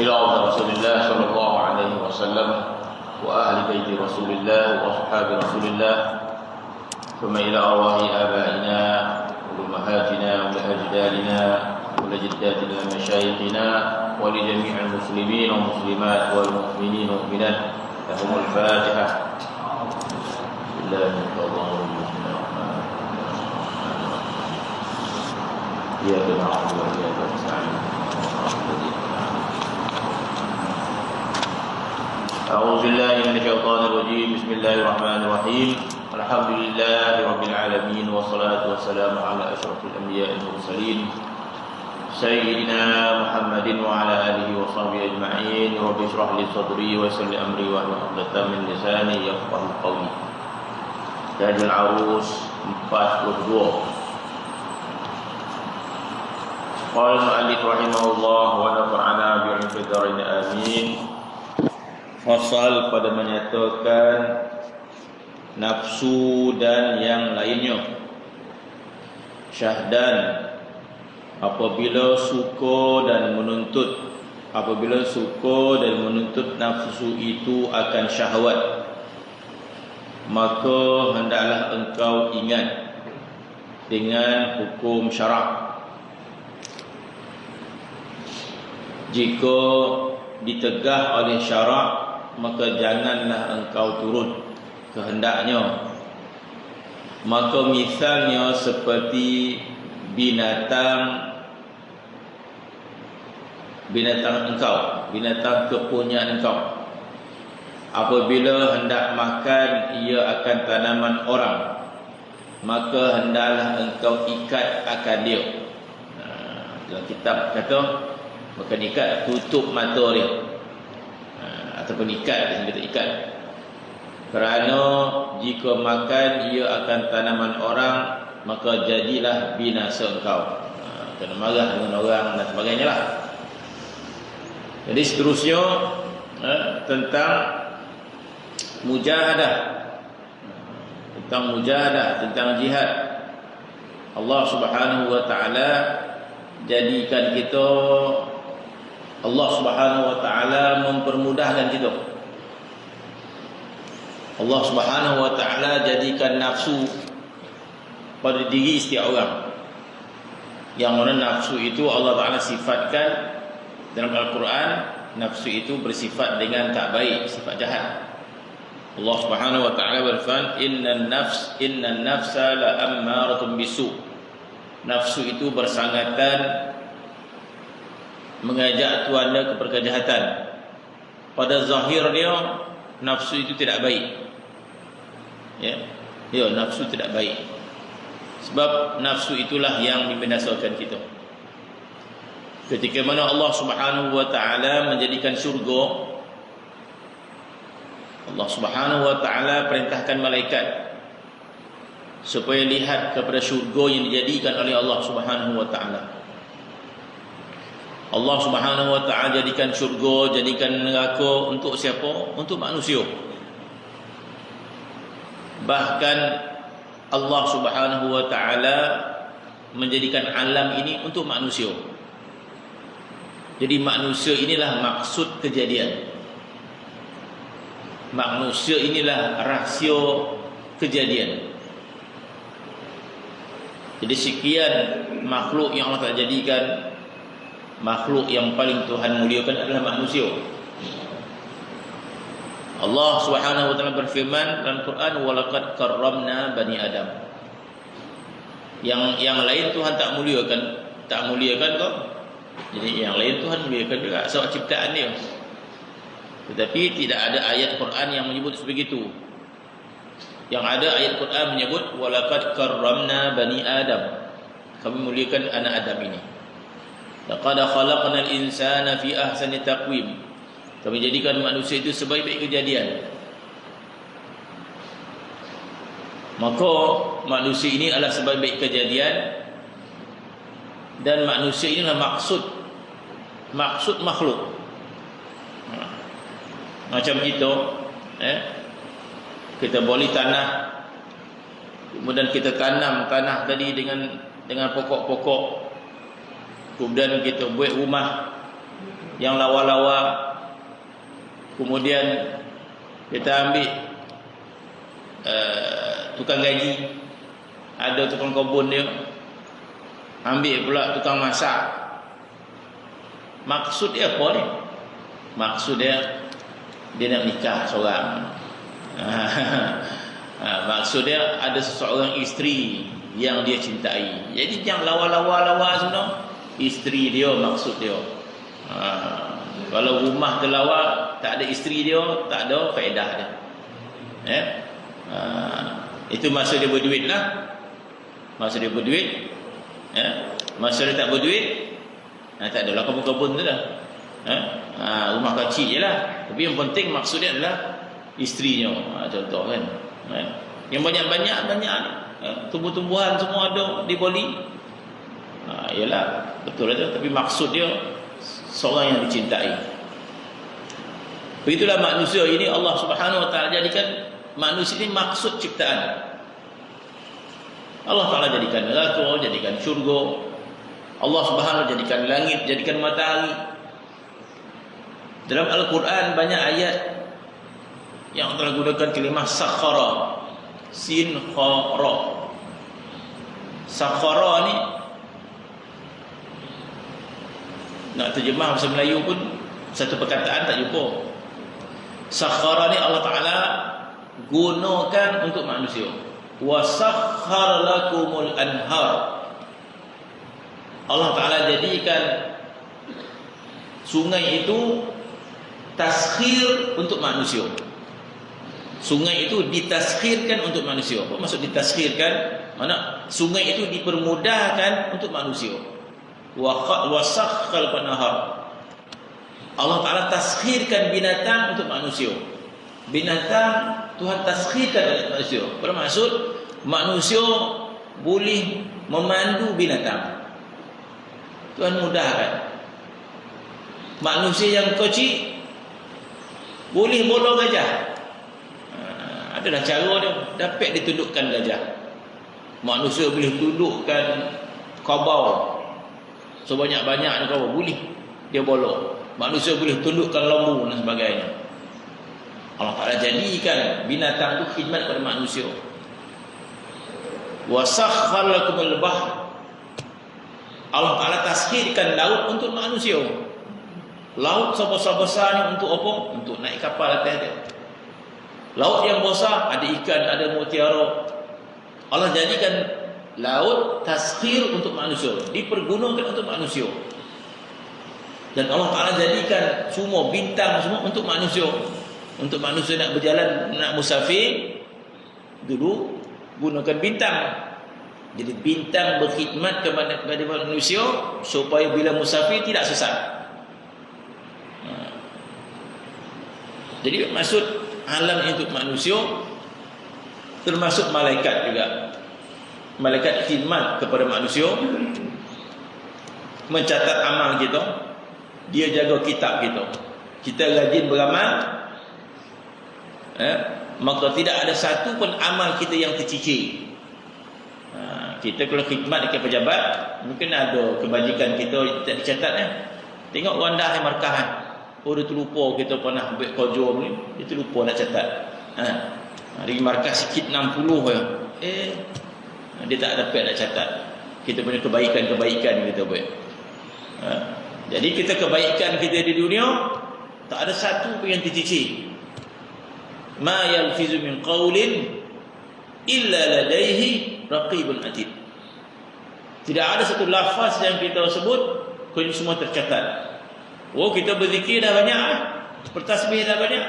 إلى رسول الله صلى الله عليه وسلم وأهل بيت رسول الله وأصحاب رسول الله ثم إلى أرواح آبائنا وأمهاتنا ولأجدادنا ولجداتنا ومشايخنا ولجميع المسلمين والمسلمات والمؤمنين والمؤمنات لهم الفاتحة. إياك نعبد وإياك نستعين. أعوذ بالله من الشيطان الرجيم. بسم الله الرحمن الرحيم. الحمد لله رب العالمين والصلاة والسلام على أشرف الأنبياء والمرسلين سيدنا محمد وعلى آله وصحبه أجمعين. رب اشرح لي صدري ويسر لي أمري واحلل عقدة من لساني يفقهوا قولي. Jadi Al-Arus 42. Qala al-mu'allif rahimahullah wa nafa'ana bi'ilmi fid dharain amin. Fasal pada menyatakan nafsu dan yang lainnya. Syahdan apabila suka dan menuntut, apabila suka dan menuntut nafsu itu akan syahwat, maka hendaklah engkau ingat dengan hukum syarak. Jika ditegah oleh syarak, maka janganlah engkau turun kehendaknya. Maka misalnya seperti binatang engkau, binatang kepunyaan engkau, apabila hendak makan ia akan tanaman orang, maka hendaklah engkau ikat akan dia. Dalam kitab kata bukan ikat, tutup mata dia, ataupun ikat, kita ikat. Kerana jika makan ia akan tanaman orang, maka jadilah binasa engkau. Kena marah dengan orang dan sebagainya lah. Jadi seterusnya tentang mujahadah, tentang jihad. Allah Subhanahu wa taala jadikan kita, Allah Subhanahu wa taala mempermudahkan kita. Allah Subhanahu wa taala jadikan nafsu pada diri setiap orang. Yang mana nafsu itu Allah Taala sifatkan dalam Al-Quran, nafsu itu bersifat dengan tak baik, sifat jahat. Allah Subhanahu wa taala berfirman, innan nafsa la ammaratun bisu. Nafsu itu bersangatan mengajak tuannya kepada kejahatan. Pada zahir dia nafsu itu tidak baik. Ya, nafsu tidak baik. Sebab nafsu itulah yang membinasakan kita. Ketika mana Allah Subhanahu wa taala menjadikan syurga, Allah Subhanahu wa taala perintahkan malaikat supaya lihat kepada syurga yang dijadikan oleh Allah Subhanahu wa taala. Allah Subhanahu wa taala jadikan syurga, jadikan neraka untuk siapa? Untuk manusia. Bahkan Allah Subhanahu wa taala menjadikan alam ini untuk manusia. Jadi manusia inilah maksud kejadian. Manusia inilah rahsia kejadian. Jadi sekian makhluk yang Allah Ta'ala jadikan, makhluk yang paling Tuhan muliakan adalah manusia. Allah Subhanahu wa taala berfirman dalam Quran, walaqad karramna bani Adam. Yang lain Tuhan tak muliakan kok. Jadi yang lain Tuhan muliakan juga sebab ciptaan dia. Tetapi tidak ada ayat Quran yang menyebut sebegitu. Yang ada ayat Quran menyebut walaqad karramna bani Adam. Kami muliakan anak Adam ini. Laqad khalaqnal insana fi ahsani taqwim. Kami jadikan manusia itu sebaik-baik kejadian. Maka manusia ini adalah sebaik-baik kejadian, dan manusia ini adalah maksud makhluk. Macam itu, kita boli tanah, kemudian kita tanam tanah tadi dengan pokok-pokok, kemudian kita buat rumah, yang lawa-lawa. Kemudian kita ambil tukang gaji, ada tukang kebun dia, ambil pula tukang masak. Maksud dia apa ni? Maksud dia nak nikah seorang. Maksud dia ada seseorang isteri yang dia cintai. Jadi yang lawa-lawa semua isteri dia maksud dia. Kalau rumah terlawa tak ada isteri dia, tak ada faedah dia. Itu masa dia berduit lah. Masa dia berduit, masa dia tak berduit, tak adalah kebun-kebun tu dah. Rumah kecil je lah. Tapi yang penting maksudnya adalah isterinya. Contoh kan, yang banyak-banyak tumbuh-tumbuhan semua ada di Bali. Yalah, betul lah tu. Tapi maksud dia seorang yang dicintai. Begitulah manusia ini Allah Subhanahu Wa Taala jadikan manusia ini maksud ciptaan. Allah Taala jadikan neraka, jadikan syurga. Allah Subhanahu Wa Taala jadikan langit, jadikan matahari. Dalam Al-Quran banyak ayat yang telah gunakan kalimah sakhara, sin khara. Sakhara ni nak terjemah bahasa Melayu pun satu perkataan tak jumpa. Sakhara ni Allah Ta'ala gunakan untuk manusia. Wa sakhkhara lakumul anhar. Allah Ta'ala jadikan sungai itu taskhir untuk manusia. Sungai itu ditaskhirkan untuk manusia. Apa maksud ditaskhirkan? Mana sungai itu dipermudahkan untuk manusia. Wa sakhkhal panahar. Allah Ta'ala taskhirkan binatang untuk manusia. Binatang Tuhan taskhirkan untuk manusia. Bermaksud manusia boleh memandu binatang. Tuhan mudahkan. Manusia yang kecil boleh bola gajah. Adalah cara dia dapat ditundukkan gajah. Manusia boleh tundukkan kabau sebanyak-banyaknya kabau, boleh dia bola. Manusia boleh tundukkan lembu dan sebagainya. Allah Ta'ala jadikan binatang itu khidmat kepada manusia. Wa sakhkhara lakumul bahr. Allah Ta'ala taskhirkan laut untuk manusia. Laut sebesar-besar ni untuk apa? Untuk naik kapal atas dia. Laut yang besar ada ikan, ada mutiara. Allah jadikan laut taskhir untuk manusia, dipergunakan untuk manusia. Dan Allah Ta'ala jadikan semua bintang semua untuk manusia. Untuk manusia nak berjalan, nak musafir, dulu gunakan bintang. Jadi bintang berkhidmat kepada manusia supaya bila musafir tidak sesat. Jadi maksud alam untuk manusia termasuk malaikat juga. Malaikat khidmat kepada manusia, mencatat amal kita, dia jaga kitab kita. Kita rajin beramal, maka tidak ada satu pun amal kita yang tercicir. Kita kalau khidmat dekat pejabat, mungkin ada kebajikan kita tak dicatat. Tengok orang dah yang markahan. Oh, dia terlupa kita pernah buat kerja ni, dia terlupa nak catat. Dia markah sikit 60 je. Dia tak dapat nak catat. Kita punya kebaikan-kebaikan kita buat. Jadi kita kebaikan kita di dunia tak ada satu pun yang tercicir. Ma yalfizu min qawlin illa ladaihi raqibun atid. Tidak ada satu lafaz yang kita sebut kecuali semua tercatat. Oh, kita berzikir dah banyak, bertasbih dah banyak.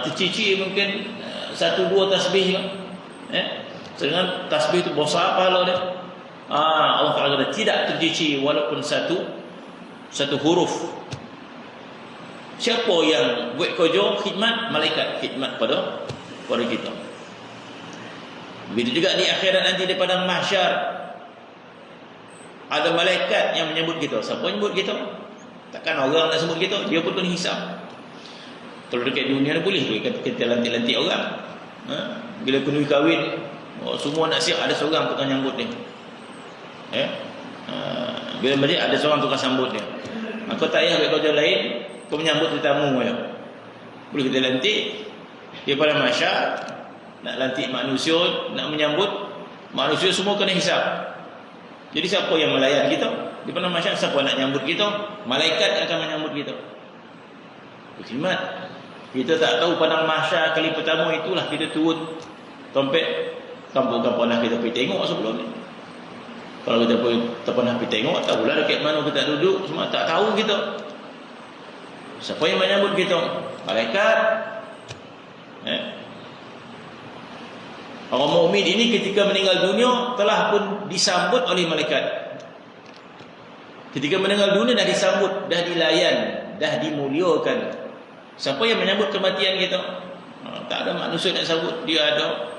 Tercicir mungkin 1-2 tasbih. Dengan tasbih itu besar pahala dia. Allah Ta'ala tidak tercicir walaupun satu huruf. Siapa yang buat kerja khidmat? Malaikat khidmat pada kita. Begitu juga di akhirat nanti di padang mahsyar, ada malaikat yang menyebut kita. Siapa yang menyebut kita? Takkan orang nak sebut kita, dia pun hisap. Kalau dekat dunia ni boleh kita lantik-lantik orang. Bila kena kahwin, semua nak siap, ada seorang tukang nyambut ni. Bila masjid ada seorang tukang sambut dia. Kau tak payah buat kerja lain, kau menyambut tetamu je. Boleh kita lantik dia pada masyarakat, nak lantik manusia, nak menyambut manusia, semua kena hisap. Jadi siapa yang melayan kita? Di pada masyarakat, siapa nak nyambut kita? Malaikat akan menyambut kita. Khidmat. Kita tak tahu padang mahsyar kali pertama itulah kita turun tompek kampung-kampung pernah kita pergi tengok sebelum ni. Kalau kita tak pernah pergi tengok, tak tahulah dekat mana kita duduk, semua tak tahu kita. Siapa yang menyambut kita? Malaikat. Orang mukmin ini ketika meninggal dunia telah pun disambut oleh malaikat. Ketika meninggal dunia dah disambut, dah dilayan, dah dimuliakan. Siapa yang menyambut kematian kita? Tak ada manusia nak sambut. Dia ada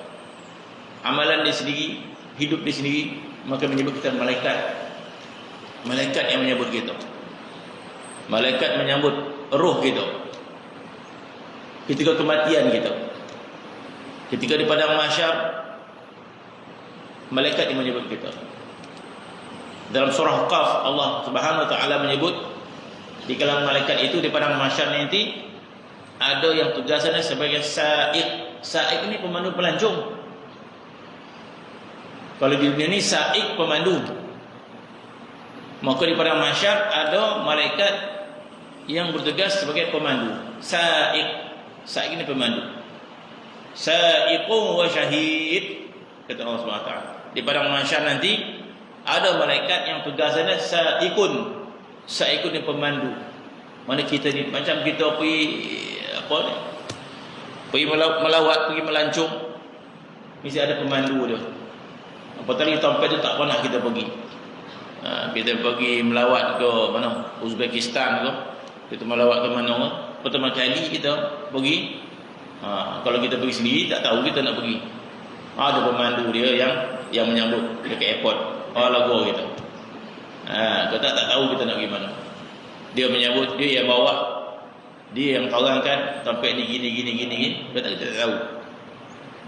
amalan dia sendiri, hidup dia sendiri, maka menyebut kita malaikat. Malaikat yang menyambut kita. Malaikat menyambut roh kita ketika kematian kita. Ketika di padang mahsyar, malaikat yang menyebut kita. Dalam surah Qaf, Allah Subhanahu wa taala menyebut di kalangan malaikat itu di padang mahsyar nanti ada yang tugasannya sebagai sa'iq. Sa'iq ini pemandu pelancong. Kalau di dunia ini sa'iq pemandu. Maka di padang mahsyar ada malaikat yang bertugas sebagai pemandu. Sa'iq. Sa'iq ini pemandu. Sa'iqun wa syahid, kata Allah SWT. Di padang mahsyar nanti ada malaikat yang tugasannya sa'iqun. Sa'iqun ini pemandu. Mana kita ni macam kita pergi apa ni? Pergi melawat, pergi melancong, mesti ada pemandu dia. Apatah lagi tempat tu tak pernah kita pergi. Kita pergi melawat ke mana? Uzbekistan ke? Kita melawat ke mana? Pertama kali kita pergi. Kalau kita pergi sendiri tak tahu kita nak pergi. Ada pemandu dia yang menyambut dekat airport. Lagu kita. Kita tak tahu kita nak pergi mana. Dia menyambut, dia yang bawa, dia yang terangkan tempat ni gini. Kita tak tahu.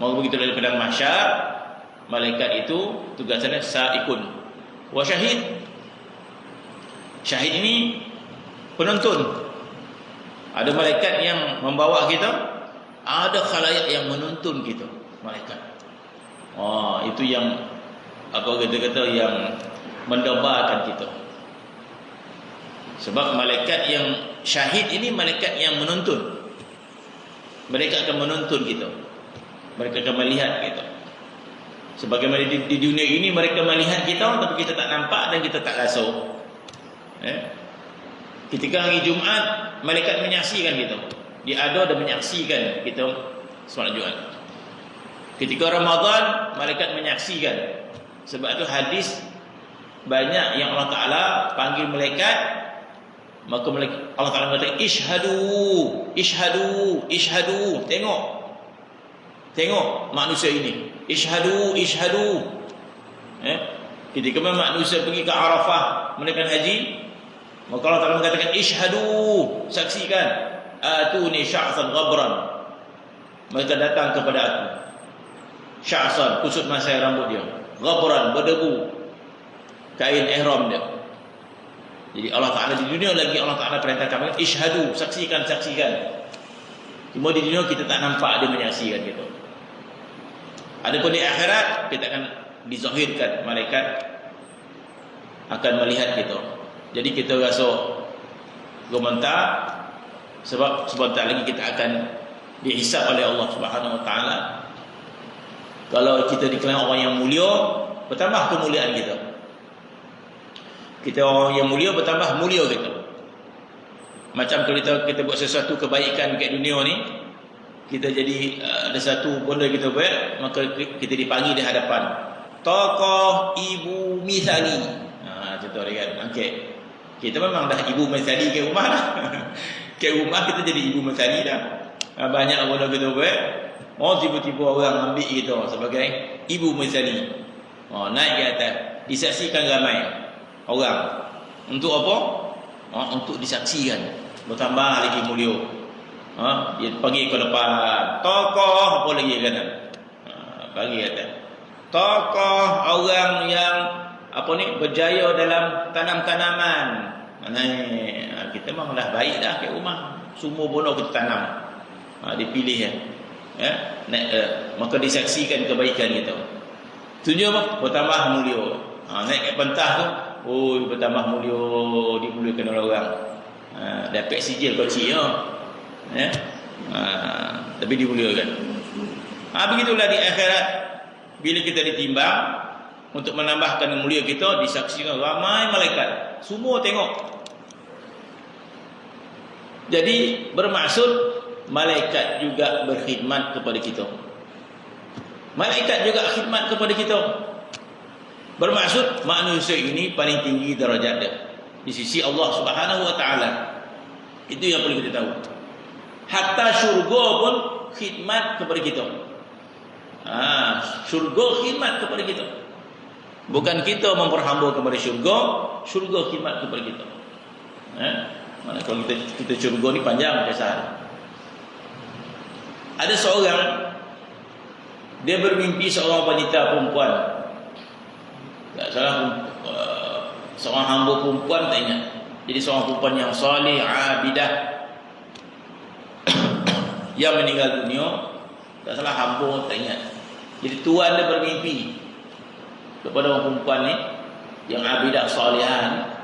Mau begitu dari padang mahsyar, malaikat itu tugasnya sa'iqun wa syahid. Syahid ini penonton. Ada malaikat yang membawa kita, ada khalayak yang menuntun kita, malaikat. Itu yang apa kita kata yang mendambakan kita. Sebab malaikat yang syahid ini malaikat yang menuntun. Mereka akan menuntun kita. Mereka akan melihat kita. Sebagaimana di dunia ini mereka melihat kita, tapi kita tak nampak dan kita tak rasa. Ketika hari Jumaat, malaikat menyaksikan kita. Dia ada dan menyaksikan kita solat Jumaat. Ketika Ramadan, malaikat menyaksikan. Sebab itu hadis banyak yang Allah Ta'ala panggil malaikat. Maka Allah Ta'ala kata Ishhadu. Tengok manusia ini. Ishhadu. Ketika manusia pergi ke Arafah menunaikan haji, maka Allah Ta'ala mengatakan Ishhadu, saksikan. Atuni sya'san ghabran. Mereka datang kepada aku. Sya'san, kusut masai rambut dia. Ghabran, berdebu. Kain ihram dia. Jadi Allah Ta'ala di dunia lagi Allah Ta'ala perintahkan Ishhadu, saksikan. Cuma di dunia kita tak nampak dia menyaksikan kita. Adapun di akhirat kita akan dizahirkan, malaikat akan melihat kita. Jadi kita rasa gemetar sebab sebentar lagi kita akan dihisab oleh Allah Subhanahu wa taala. Kalau kita dikenal orang yang mulia, bertambah kemuliaan kita. Kita orang yang mulia, bertambah mulia kita. Macam kalau kita buat sesuatu kebaikan kat dunia ni, kita jadi ada satu benda kita buat, maka kita dipanggil di hadapan tokoh ibu misali. Contoh dia kan, okay. Kita memang dah ibu misali ke rumah dah. Ke rumah kita jadi ibu misali dah. Banyak benda kita buat, tiba-tiba orang ambil kita sebagai ibu misali. Naik ke atas, disaksikan ramai orang. Untuk apa? Untuk disaksikan, bertambah lagi mulia. Dia pergi ke depan, tokoh apa lagi kan? Bagi kata tokoh orang yang apa ni, berjaya dalam tanam-tanaman. Mana kita memang dah baik dah kat rumah. Semua bola kita tanam. Dipilih ya. Maka disaksikan kebaikan kita. Tujuh apa? Bertambah mulia. Naik kat pentas tu, bertambah mulia, dimuliakan oleh orang. Dapat sijil kecil ya. Tapi dimuliakan. Begitulah di akhirat, bila kita ditimbang untuk menambahkan mulia kita, disaksikan ramai malaikat. Semua tengok. Jadi bermaksud malaikat juga berkhidmat kepada kita. Malaikat juga khidmat kepada kita. Bermaksud manusia ini paling tinggi darajat dia di sisi Allah Subhanahu wa taala. Itu yang perlu kita tahu. Hatta syurga pun khidmat kepada kita. Syurga khidmat kepada kita. Bukan kita memperhamba kepada syurga, syurga khidmat kepada kita. Mana kalau kita syurga ni panjang kisah. Ada seorang, dia bermimpi seorang wanita perempuan. Tak salah, seorang hamba perempuan tak ingat. Jadi seorang perempuan yang salih, abidah, yang meninggal dunia. Tak salah, hamba tak ingat. Jadi tuan dia bermimpi kepada orang perempuan ni yang abidah salihan,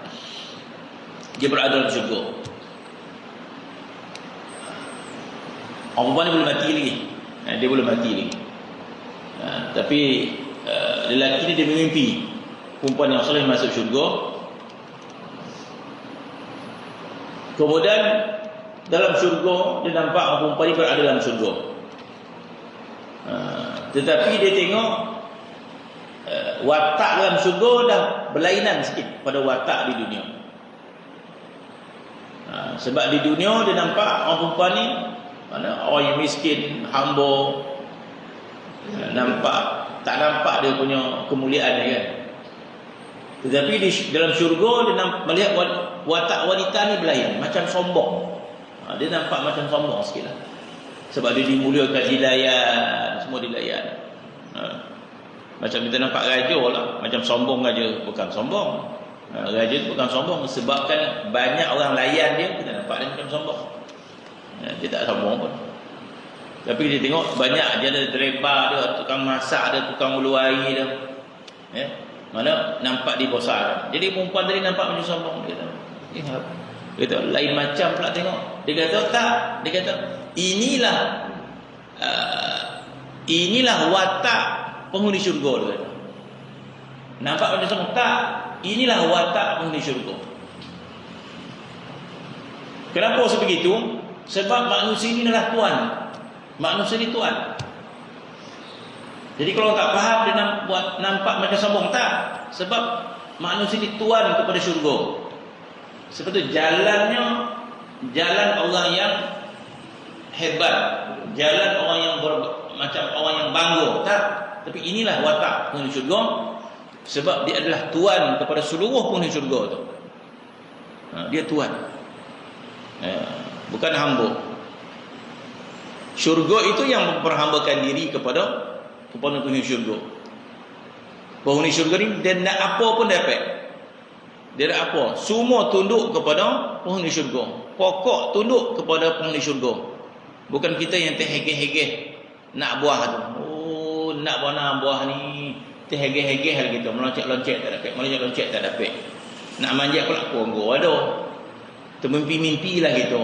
dia berada dalam syurga. Orang perempuan ni boleh mati lagi. Dia boleh mati lagi. Tapi lelaki ni dia bermimpi perempuan yang soleh masuk syurga. Kemudian dalam syurga dia nampak orang perempuan ni berada dalam syurga. Tetapi dia tengok watak dalam syurga dah berlainan sikit pada watak di dunia. Sebab di dunia dia nampak orang perempuan ni, mana orang yang miskin, hamba, tak nampak dia punya kemuliaan dia kan. Tetapi dalam syurga dia melihat watak wanita ni berlainan, macam sombong. Dia nampak macam sombong sikit lah. Sebab dia dimuliakan, dilayan, semua dilayan. Macam kita nampak raja lah, macam sombong raja, bukan sombong. Raja tu bukan sombong, sebabkan banyak orang layan dia, kita nampak dia macam sombong. Dia tak sombong pun. Tapi kita tengok banyak dia ada driver dia, tukang masak dia, tukang ulu air dia. Mana nampak dibesarkan. Jadi perempuan tadi nampak macam sombong. Dia kata lain macam pula tengok. Dia kata tak, dia kata inilah watak penghuni syurga dia kata. Nampak macam sombong? Tak, inilah watak penghuni syurga. Kenapa sebegitu? Sebab manusia ini adalah Tuhan. Manusia ini Tuhan. Jadi kalau tak faham, dia nampak macam sombong. Tak. Sebab manusia ini Tuhan kepada syurga. Sebab itu jalannya jalan orang yang hebat, jalan orang yang macam orang yang bangga. Tak. Tapi inilah watak penghuni syurga. Sebab dia adalah Tuhan kepada seluruh penghuni syurga tu. Dia Tuhan. Bukan hamba. Syurga itu yang memperhambakan diri kepada penghuni syurga. Penghuni syurga ni dia nak apa pun dapat. Dia nak apa? Semua tunduk kepada penghuni syurga. Pokok tunduk kepada penghuni syurga. Bukan kita yang terhegeh-hegeh nak buah tu. Nak mana buah ni, terhegeh-hegeh hal kita, meloncat-loncat tak dapat, meloncat-loncat tak dapat. Nak manjat pula ponggo ada. Termimpi-mimpi lah gitu.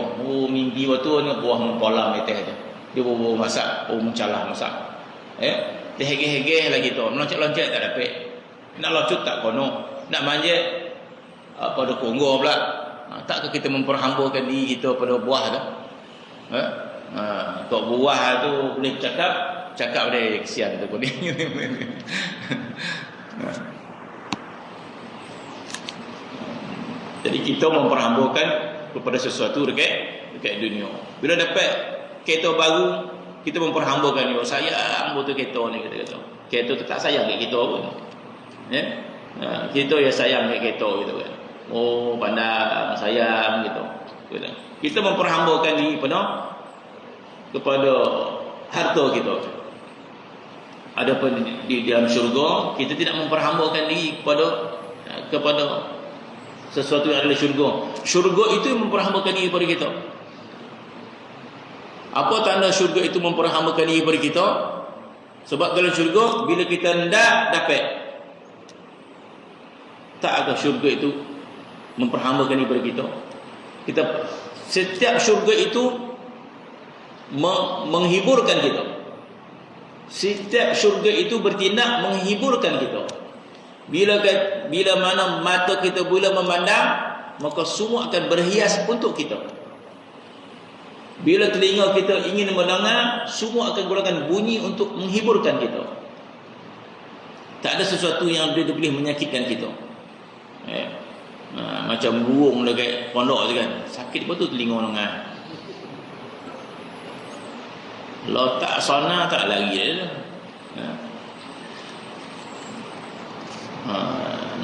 Mimpi waktu ni buah mempolam atas aja. Dia bawa masak, mencalah masak. Terhegeh-hegeh lah gitu. Meloncat-loncat tak dapat. Nak loncat tak kono. Nak manjat pada ponggo pula. Takkah kita memperhambakan diri kita pada buah tu? Tok buah tu boleh cakap dia kesian tu pun. Jadi kita memperhambakan kepada sesuatu dekat dunia. Bila dapat kereta baru, kita memperhambakan dia. Sayang betul kereta ni, kata. Kereta tu tak sayang kat kita pun. Kita yang sayang kat kereta gitu kan. Pandang sayang gitu. Kita memperhambakan diri kepada harta kita. Adapun di dalam syurga, kita tidak memperhambakan diri kepada kepada sesuatu yang ada di syurga. Syurga itu memperhambakan diri kepada kita. Apa tanda syurga itu memperhambakan diri kepada kita? Sebab dalam syurga, bila kita hendak dapat, tak ada syurga itu memperhambakan diri kepada kita. Setiap syurga itu menghiburkan kita. Setiap syurga itu bertindak menghiburkan kita. Bila mana mata kita bila memandang, maka semua akan berhias untuk kita. Bila telinga kita ingin mendengar, semua akan keluarkan bunyi untuk menghiburkan kita. Tak ada sesuatu yang boleh menyakitkan kita. Macam burung dekat pondok tu kan, sakit betul telinga dengar. Kalau tak sana tak lari dia.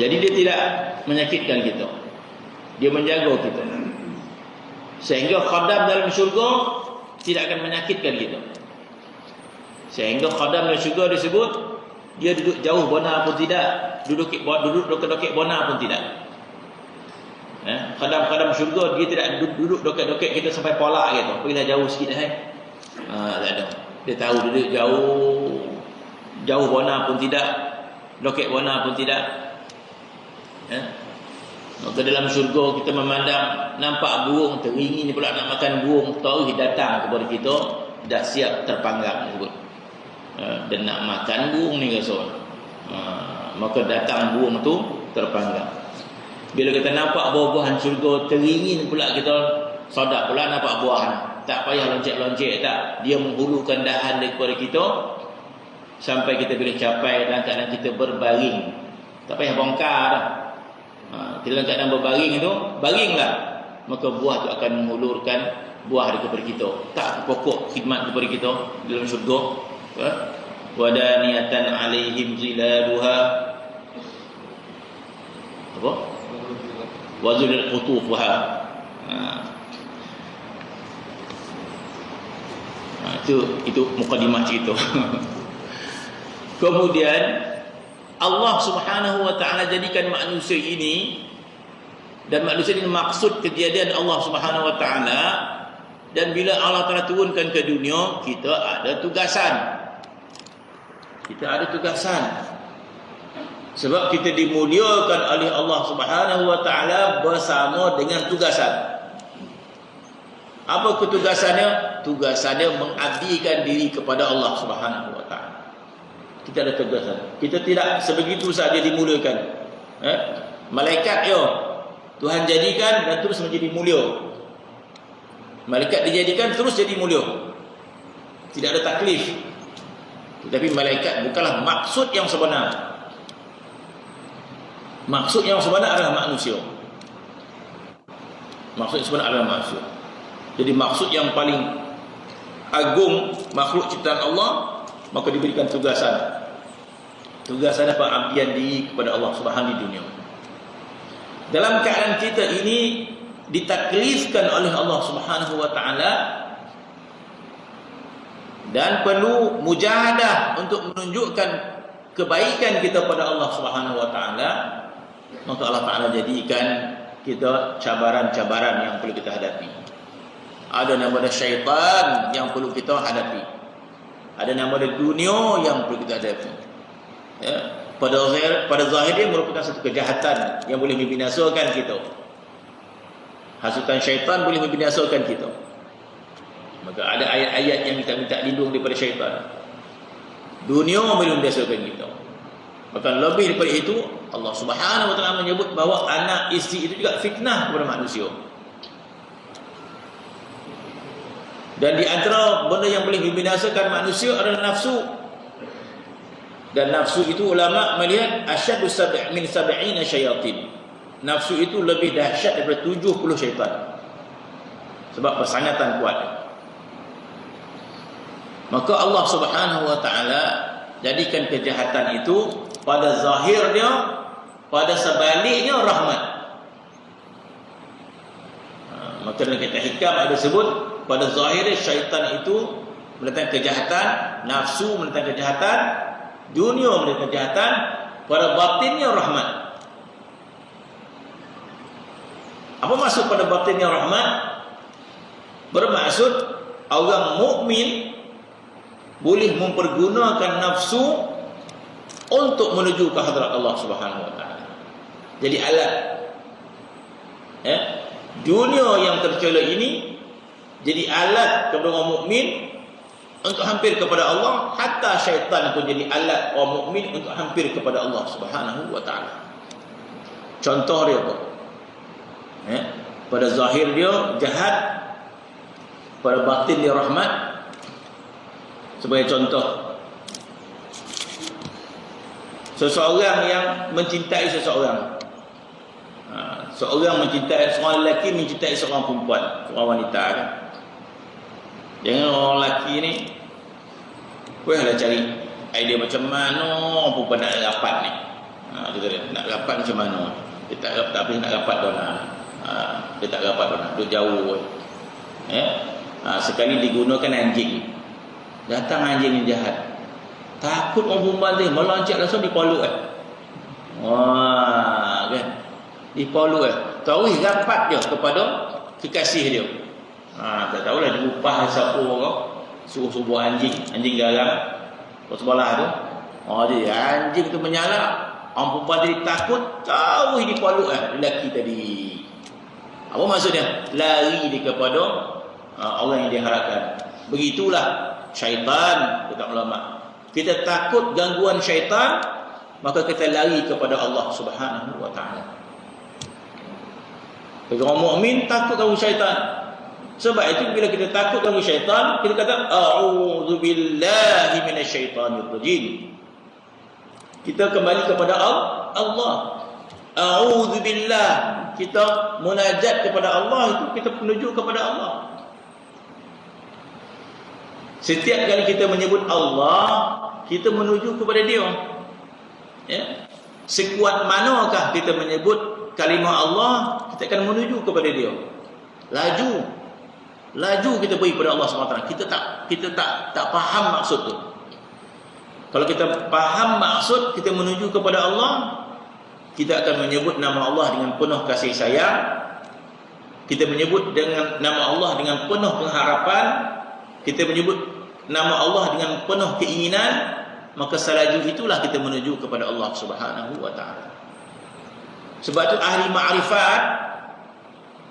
Jadi dia tidak menyakitkan kita, dia menjaga kita, sehingga khadam dalam syurga tidak akan menyakitkan kita. Sehingga khadam dalam syurga disebut dia duduk jauh benar pun tidak, duduk dekat benar pun tidak. Khadam syurga dia tidak duduk dekat kita sampai polak gitu, pergilah jauh sikit tak ada. Dia tahu duduk jauh benar pun tidak, dekat benar pun tidak. Maka dalam syurga kita memandang, nampak burung teringin pula nak makan burung, tahu datang kepada kita, dah siap terpanggang disebut. Dan nak makan burung ni rasa. Maka datang burung tu terpanggang. Bila kita nampak buah-buahan syurga teringin pula, kita sedap pula nampak buahan. Tak payah loncek-loncek tak. Dia menghulurkan dahan daripada kita sampai kita boleh capai dalam keadaan kita berbaring. Tak payah bongkar dah. Dalam keadaan berbaring itu, baringlah. Maka buah itu akan menghulurkan buah kepada kita. Tak pokok khidmat kepada kita dalam syurga. Wadaniyatan alaihim zilaluha. Apa? Wazulul qutufuha. Itu mukadimah cerita. Kemudian Allah Subhanahu wa taala jadikan manusia ini, dan manusia ini maksud kejadian Allah Subhanahu wa taala, dan bila Allah Taala turunkan ke dunia, kita ada tugasan. Kita ada tugasan. Sebab kita dimuliakan oleh Allah Subhanahu wa taala bersama dengan tugasan. Apa ketugasannya? Tugasannya mengabdikan diri kepada Allah Subhanahu wa taala. Kita ada tugasan. Kita tidak sebegitu saja dimuliakan. Malaikat Tuhan jadikan dan terus menjadi mulia. Malaikat dijadikan terus jadi mulia. Tidak ada taklif. Tetapi malaikat bukanlah maksud yang sebenar. Maksud yang sebenar adalah manusia. Maksud yang sebenar adalah manusia. Jadi maksud yang paling agung makhluk ciptaan Allah, maka diberikan tugasan. Tugasan pengabdian diri kepada Allah Subhanahu di dunia. Dalam keadaan kita ini ditaklifkan oleh Allah Subhanahu wa taala, dan perlu mujahadah untuk menunjukkan kebaikan kita pada Allah Subhanahu wa taala, maka Allah Taala jadikan kita cabaran-cabaran yang perlu kita hadapi. Ada nama syaitan yang perlu kita hadapi. Ada nama dunia yang perlu kita hadapi. Pada zahir dia merupakan satu kejahatan yang boleh membinasakan kita. Hasutan syaitan boleh membinasakan kita. Maka ada ayat-ayat yang kita minta lindung daripada syaitan. Dunia boleh membinasakan kita. Bahkan lebih daripada itu, Allah Subhanahu wa taala menyebut bahawa anak isteri itu juga fitnah kepada manusia. Dan di antara benda yang boleh membinasakan manusia adalah nafsu. Dan nafsu itu ulama melihat asyaddu min 70 syayatin. Nafsu itu lebih dahsyat daripada 70 syaitan. Sebab persangatan kuat. Maka Allah Subhanahu wa taala jadikan kejahatan itu pada zahirnya, pada sebaliknya rahmat. Maka dalam kitab hikam ada sebut, pada zahirnya syaitan itu mendatangkan kejahatan, nafsu mendatangkan kejahatan, dunia mendatangkan kejahatan, pada batinnya rahmat. Apa maksud pada batinnya rahmat? Bermaksud orang mukmin boleh mempergunakan nafsu untuk menuju ke hadrat Allah Subhanahu wa taala. Jadi alat dunia yang tercela ini jadi alat kepada orang mukmin untuk hampir kepada Allah, hatta syaitan pun jadi alat orang mukmin untuk hampir kepada Allah Subhanahu wa taala. Contoh dia apa? Pada zahir dia jahat, pada batin dia rahmat. Sebagai contoh, seseorang yang mencintai seseorang, seorang lelaki mencintai seorang perempuan, seorang wanita kan. Jangan orang lelaki ni bolehlah cari idea macam mana orang perempuan nak rapat ni. Dia kata nak rapat macam mana. Dia tak boleh nak rapat dona. Dia tak rapat dona, duduk jauh. Sekali digunakan anjing. Datang anjing yang jahat. Takut orang perempuan dia meloncat langsung dipoluk kan. Dipoluk Tahu rapat dia kepada kekasih dia. Tak tahulah dia upah siapa orang suruh anjing garang kat sebelah tu. Jadi anjing tu menyala, orang perempuan tadi takut, tahu dipoluk lelaki tadi. Apa maksudnya? Lari dia kepada orang yang diharapkan. Begitulah syaitan, kata ulama. Kita takut gangguan syaitan, maka kita lari kepada Allah Subhanahu wa taala. Bagi orang mukmin takut gangguan syaitan. Sebab itu bila kita takut gangguan syaitan, kita kata a'udzubillahi minasyaitonir rajim. Kita kembali kepada Allah. A'udzubillah. Kita munajat kepada Allah, itu kita menuju kepada Allah. Setiap kali kita menyebut Allah, kita menuju kepada dia. Sekuat manakah kita menyebut kalimah Allah, kita akan menuju kepada dia. Laju kita pergi kepada Allah SWT. Kita tak faham maksud tu. Kalau kita faham maksud kita menuju kepada Allah, kita akan menyebut nama Allah dengan penuh kasih sayang. Kita menyebut dengan nama Allah dengan penuh pengharapan. Kita menyebut nama Allah dengan penuh keinginan. Maka selaju itulah kita menuju kepada Allah Subhanahu wa taala. Sebab itu ahli ma'rifat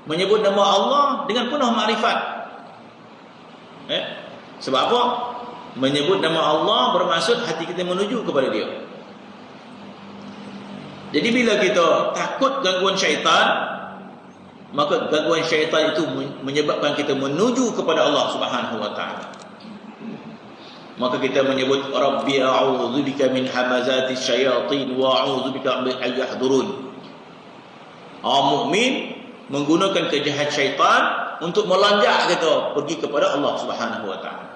menyebut nama Allah dengan penuh ma'rifat. Sebab apa? Menyebut nama Allah bermaksud hati kita menuju kepada dia. Jadi bila kita takut gangguan syaitan, maka gangguan syaitan itu menyebabkan kita menuju kepada Allah Subhanahu wa taala. Maka kita menyebut Rabbi a'udzubika min hamazati syayatin wa a'udzubika min an yahdurun. Orang mukmin menggunakan kejahat syaitan untuk melonjak kita pergi kepada Allah Subhanahu wa taala.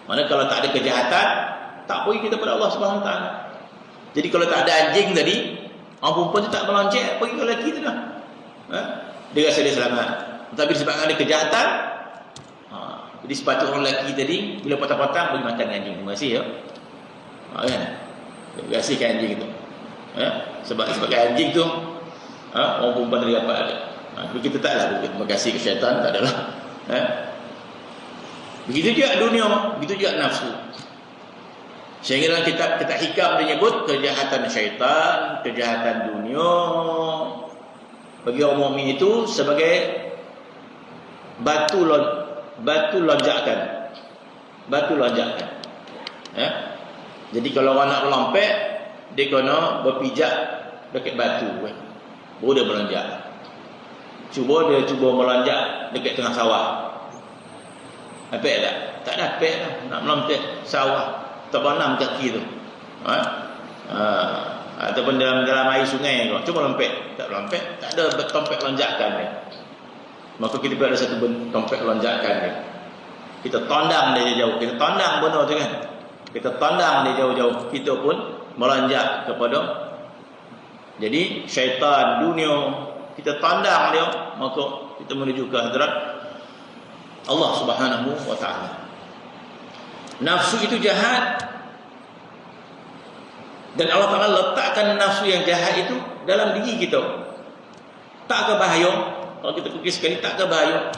Mana kalau tak ada kejahatan, tak pergi kita kepada Allah Subhanahu wa taala. Jadi kalau tak ada anjing tadi, orang perempuan tu tak meloncat pergi ke lelaki tu dah. Dia rasa dia selamat. Tapi disebabkan ada kejahatan, jadi sepatutnya orang lelaki tadi bila patah-patah pergi makan anjing. Terima kasih ya. Kan? Terima kasih kan anjing tu. Sebabkan anjing tu orang perempuan tadi dapat ada. Tapi kita taklah terima kasih ke syaitan, tak adalah. Begitu juga dunia, begitu juga nafsu. Sehingga dalam kitab hikam dia nyebut kejahatan syaitan, kejahatan dunia bagi orang mukmin itu sebagai batu lonjakan. Jadi kalau orang nak melompat, dia kena berpijak dekat batu kan. Baru dia melonjak. Dia cuba melonjak dekat tengah sawah. Dapat tak? Tak dapat lah. Nak melompat sawah tak banam kaki tu. Ataupun dalam air sungai tu. Cuba lompat. Tak lompat. Tak ada tompek lonjakan dia. Maka kita ada satu tompek lonjakan dia. Kita tondang dia jauh. Kita tondang benda tu kan. Kita tondang dia jauh-jauh. Kita pun melonjak kepada. Jadi syaitan dunia kita tondang dia, maka kita menuju ke hadrat Allah Subhanahu wa taala. Nafsu itu jahat. Dan Allah Ta'ala letakkan nafsu yang jahat itu dalam diri kita. Tak ke bahaya? Kalau kita fikir sekali, tak ke bahaya?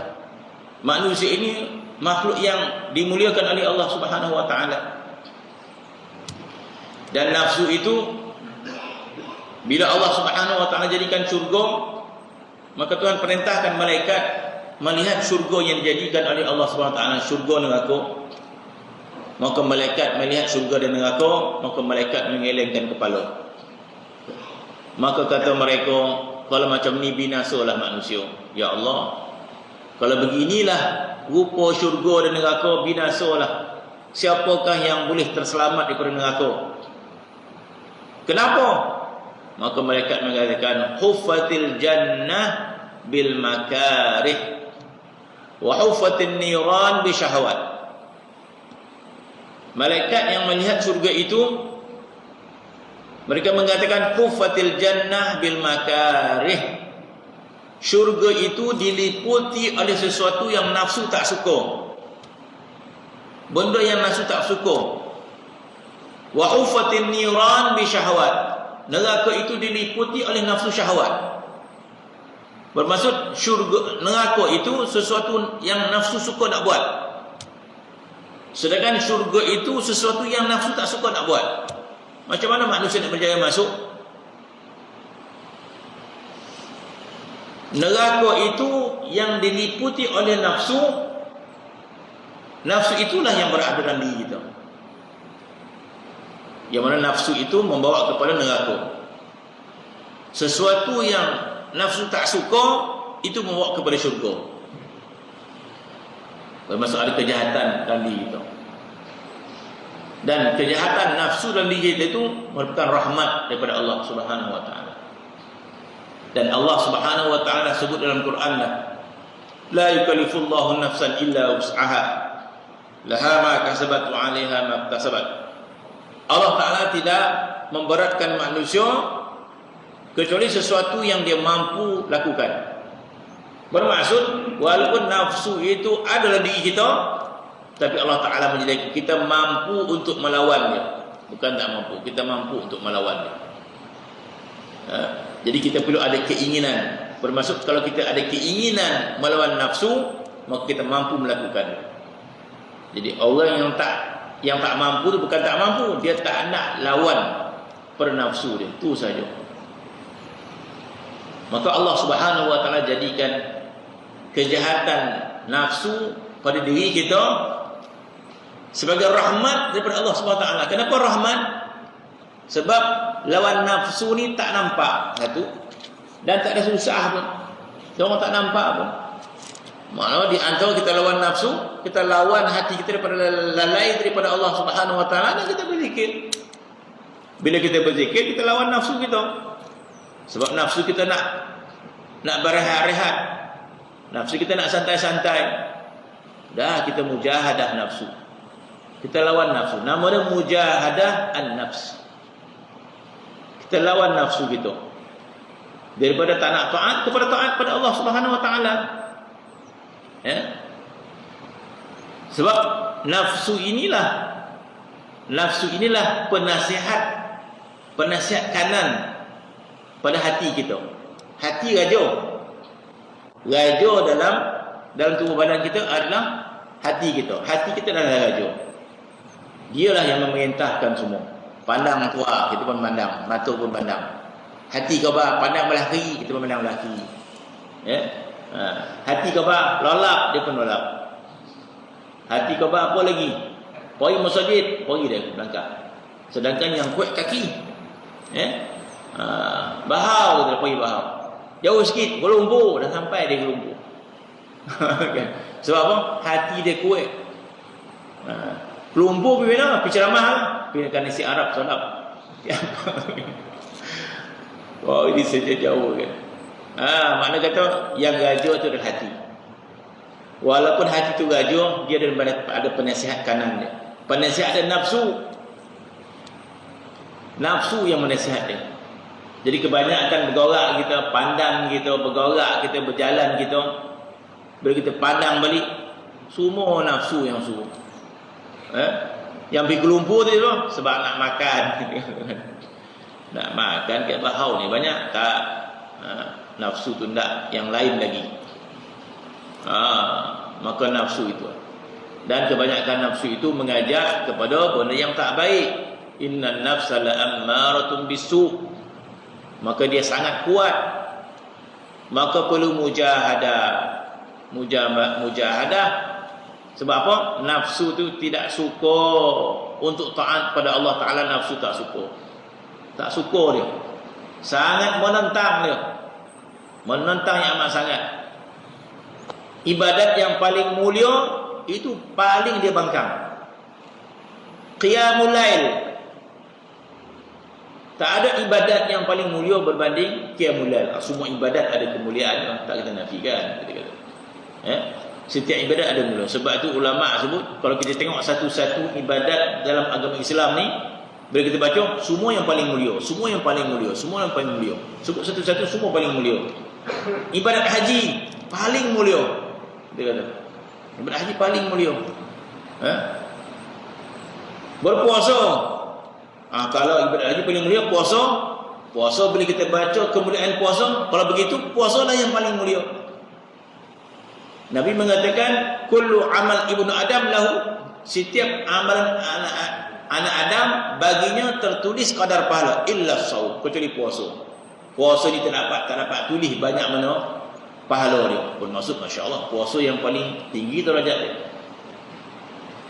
Manusia ini makhluk yang dimuliakan oleh Allah Subhanahu wa taala. Dan nafsu itu bila Allah Subhanahu wa taala jadikan syurga, maka Tuhan perintahkan malaikat melihat syurga yang dijadikan oleh Allah Subhanahu wa taala, syurga neraka. Maka malaikat melihat syurga dan neraka, maka malaikat mengelengkan kepala. Maka kata mereka, kalau macam ni binasalah manusia. Ya Allah, kalau beginilah rupa syurga dan neraka, binasalah. Siapakah yang boleh terselamat daripada neraka? Kenapa? Maka malaikat mengatakan, huffatil jannah bil makarih wa huffatin niran bi syahwat. Malaikat yang melihat surga itu, mereka mengatakan huffatil jannah bil makarih. Syurga itu diliputi oleh sesuatu yang nafsu tak suka. Benda yang nafsu tak suka. Wa huffatin niran bi syahwat. Neraka itu diliputi oleh nafsu syahwat. Bermaksud syurga, neraka itu sesuatu yang nafsu suka nak buat. Sedangkan syurga itu sesuatu yang nafsu tak suka nak buat. Macam mana manusia nak berjaya masuk? Neraka itu yang diliputi oleh nafsu. Nafsu itulah yang berada dalam diri kita. Yang mana nafsu itu membawa kepada neraka. Sesuatu yang nafsu tak suka, itu membawa kepada syurga. Bermaksud ada kejahatan dalam diri kita. Dan kejahatan nafsu dalam diri kita itu merupakan rahmat daripada Allah Subhanahu wa taala. Dan Allah Subhanahu wa taala sebut dalam Quran, la yukallifullahu nafsan illa wus'aha, laha ma kasabat wa 'alaiha ma iktasabat. Allah taala tidak memberatkan manusia kecuali sesuatu yang dia mampu lakukan. Bermaksud walaupun nafsu itu ada dalam diri kita, tapi Allah Ta'ala menjadikan kita mampu untuk melawannya. Bukan tak mampu, kita mampu untuk melawannya. Jadi kita perlu ada keinginan. Bermaksud kalau kita ada keinginan melawan nafsu, maka kita mampu melakukannya. Jadi orang yang tak mampu itu bukan tak mampu, dia tak nak lawan pernafsu dia, itu saja. Maka Allah Subhanahu wa taala jadikan kejahatan nafsu pada diri kita sebagai rahmat daripada Allah Subhanahu wa taala. Kenapa rahmat? Sebab lawan nafsu ni tak nampak satu, dan tak ada susah pun. Dia orang tak nampak pun. Maknanya di antara kita lawan nafsu, kita lawan hati kita daripada lalai daripada Allah Subhanahu wa taala, dan kita berzikir. Bila kita berzikir, kita lawan nafsu kita. Sebab nafsu kita nak berehat-rehat. Nafsu kita nak santai-santai. Dah kita mujahadah nafsu. Kita lawan nafsu. Nama dia mujahadah an-nafs. Kita lawan nafsu kita. Daripada tak nak taat kepada taat pada Allah Subhanahu wa taala. Ya. Sebab nafsu inilah penasihat kanan pada hati kita. Hati raja dalam tubuh badan kita adalah hati kita. Hati kita adalah raja. Dialah yang memerintahkan semua. Pandang tua, kita pun pandang. Mata pun pandang. Hati kau pandang belah kiri, kita pun pandang belah kiri. Ya? Hati kau lolap, dia pun lolap. Hati kau apa lagi? Pergi masjid, pergi dia berangkat. Sedangkan yang kuat kaki, ya? Bahau, dia pergi bahau. Jauh sikit, Kuala Lumpur, dah sampai dia Kuala Lumpur. Kan? Sebab apa? Hati dia kuat. Kuala Lumpur pergi mana? Pergi ceramah lah. Pergi dekat nasi Arab, solat. Wah, ini saja jauh kan. Makna kata yang raja tu adalah hati. Walaupun hati tu raja, dia ada penasihat kanan dia. Penasihat ada nafsu. Nafsu yang menasihat dia. Jadi kebanyakan bergorak kita, pandang kita, bergorak kita, berjalan kita. Bila kita pandang balik, semua nafsu yang suruh. Yang pergi ke Lumpur tu sebab nak makan. Nak makan kat bahau ni banyak tak. nafsu tu tak, yang lain lagi. Maka nafsu itu, dan kebanyakan nafsu itu mengajak kepada benda yang tak baik. Innan nafsa la'ammaratun bisu'. Maka dia sangat kuat. Maka perlu mujahadah. Sebab apa? Nafsu tu tidak suka untuk taat pada Allah Ta'ala. Nafsu tak suka. Tak suka dia. Sangat menentang dia. Menentang yang amat sangat. Ibadat yang paling mulia itu paling dia bangkang. Qiyamul Lail. Tak ada ibadat yang paling mulia berbanding Qiyamul Lail. Semua ibadat ada kemuliaan, tak kita nafikan. Setiap ibadat ada mulia. Sebab itu ulama sebut, kalau kita tengok satu-satu ibadat dalam agama Islam ni, bila kita baca, semua yang paling mulia, semua yang paling mulia, semua yang paling mulia. Sebut satu-satu, semua paling mulia. Ibadat haji paling mulia. Dia kata, ibadat haji paling mulia. Berpuasa, kalau ibadat haji paling mulia, puasa bila kita baca kemuliaan puasa, kalau begitu puasalah yang paling mulia. Nabi mengatakan kullu amal ibnu adam lahu, setiap amalan anak Adam baginya tertulis kadar pahala illa shaum, kecuali puasa. Puasa ni tak dapat tulis banyak mana pahala dia. Bermaksud masya-Allah puasa yang paling tinggi derajat dia.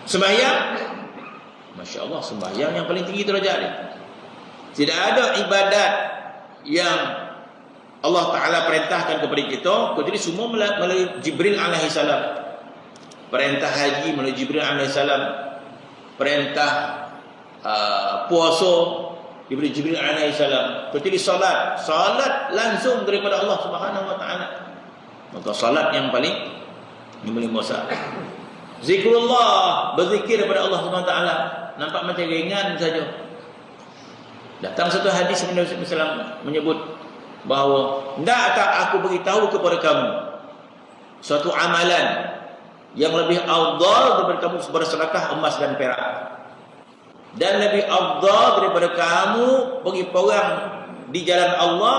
Sembahyang, masya-Allah sembahyang yang paling tinggi derajat dia. Tidak ada ibadat yang Allah Ta'ala perintahkan kepada kita kecuali semua melalui Jibril alaihi salam. Perintah haji melalui Jibril alaihi salam. Perintah puasa diberi Jibril alaihi salam. Kecuali salat langsung daripada Allah Subhanahu wa taala. Maka salat yang paling besar. Zikrullah, berzikir kepada Allah Subhanahu wa taala, nampak macam ringan saja. Datang satu hadis Nabi sallallahu alaihi wasallam menyebut bahawa tak aku beritahu kepada kamu suatu amalan yang lebih afdal daripada kamu bersedekah emas dan perak, dan lebih afdal daripada kamu bagi perang di jalan Allah,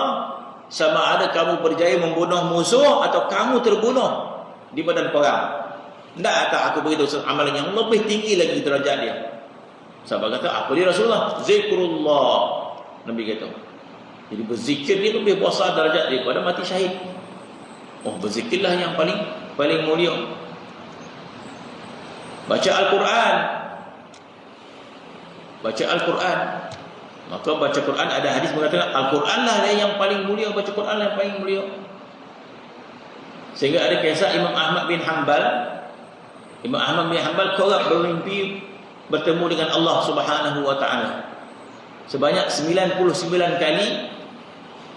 sama ada kamu berjaya membunuh musuh atau kamu terbunuh di medan perang. Tak aku beritahu amalan yang lebih tinggi lagi derajat dia. Sahabat kata, apa dia Rasulullah? Zikrullah. Nabi kata, jadi berzikir ni lebih besar darjat daripada mati syahid. Berzikirlah yang paling mulia. Baca Al-Quran. Maka baca Quran, ada hadis mengatakan Al-Quran lah yang paling mulia. Baca Quran yang paling mulia. Sehingga ada kisah Imam Ahmad bin Hanbal. Imam Ahmad bin Hanbal kerap bermimpi bertemu dengan Allah Subhanahu wa taala. Sebanyak 99 kali